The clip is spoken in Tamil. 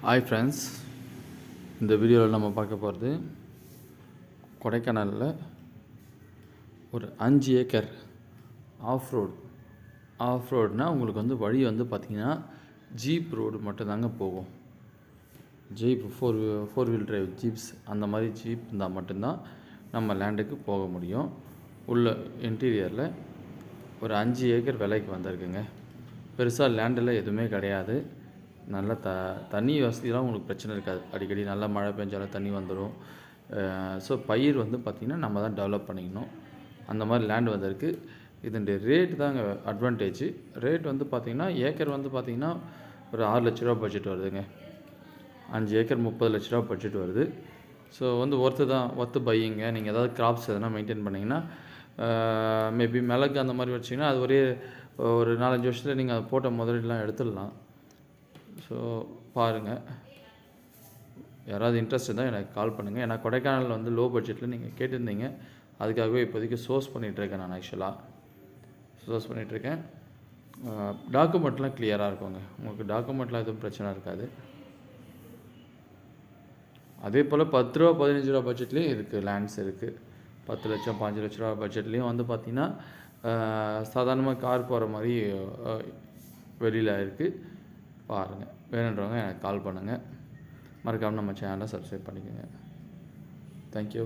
ஹாய் ஃப்ரெண்ட்ஸ், இந்த வீடியோவில் நம்ம பார்க்க போகிறது கொடைக்கானலில் ஒரு 5 ஏக்கர் ஆஃப் ரோடுனால் உங்களுக்கு வந்து வழி வந்து பார்த்திங்கன்னா ஜீப் ரோடு மட்டும்தாங்க போகும். Jeep four wheel drive jeeps அந்த மாதிரி ஜீப் இருந்தால் மட்டும்தான் நம்ம லேண்டுக்கு போக முடியும். உள்ள இன்டீரியரில் ஒரு 5 ஏக்கர் விலைக்கு வந்திருக்குங்க. பெருசாக லேண்டில் எதுவுமே கிடையாது. நல்ல தண்ணி வசதிலாம் உங்களுக்கு பிரச்சனை இருக்காது. அடிக்கடி நல்லா மழை பெஞ்சாலும் தண்ணி வந்துடும். ஸோ பயிர் வந்து பார்த்திங்கன்னா நம்ம தான் டெவலப் பண்ணிக்கணும். அந்த மாதிரி லேண்ட் வந்திருக்கு. இதனுடைய ரேட் தாங்க அட்வான்டேஜ். ரேட் வந்து பார்த்திங்கன்னா ஏக்கர் வந்து பார்த்திங்கன்னா ஒரு 6 லட்ச ரூபா பட்ஜெட் வருதுங்க. 5 ஏக்கர் 30 லட்ச ரூபா பட்ஜெட் வருது. ஸோ வந்து ஒர்த்து பையிங்க. நீங்கள் ஏதாவது கிராப்ஸ் எதனா மெயின்டைன் பண்ணிங்கன்னா மேபி மிளகு அந்த மாதிரி வச்சிங்கன்னா அது ஒரு 4-5 வருஷத்தில் நீங்கள் அதை போட்ட முதலீடுலாம் எடுத்துடலாம். ஸோ பாருங்கள், யாராவது இன்ட்ரெஸ்ட் இருந்தால் எனக்கு கால் பண்ணுங்கள். ஏன்னா கொடைக்கானலில் வந்து லோ பட்ஜெட்டில் நீங்கள் கேட்டிருந்தீங்க. அதுக்காகவே இப்போதைக்கு சோர்ஸ் பண்ணிகிட்ருக்கேன். நான் ஆக்சுவலாக சோர்ஸ் பண்ணிகிட்ருக்கேன். டாக்குமெண்ட்லாம் கிளியராக இருக்குங்க. உங்களுக்கு டாக்குமெண்ட்லாம் எதுவும் பிரச்சனை இருக்காது. அதே போல் 10 ரூபா 15 ரூபா பட்ஜெட்லேயும் இருக்குது, லேண்ட்ஸ் இருக்குது. 10 லட்சம் 5 லட்ச ரூபா பட்ஜெட்லேயும் வந்து பார்த்திங்கன்னா சாதாரணமாக கார் போகிற மாதிரி வெளியில் இருக்குது. பாருங்கள், வேணுன்றவங்க எனக்கு கால் பண்ணுங்கள். மறக்காமல் நம்ம சேனலை சப்ஸ்கிரைப் பண்ணிக்கோங்க. தேங்க்யூ.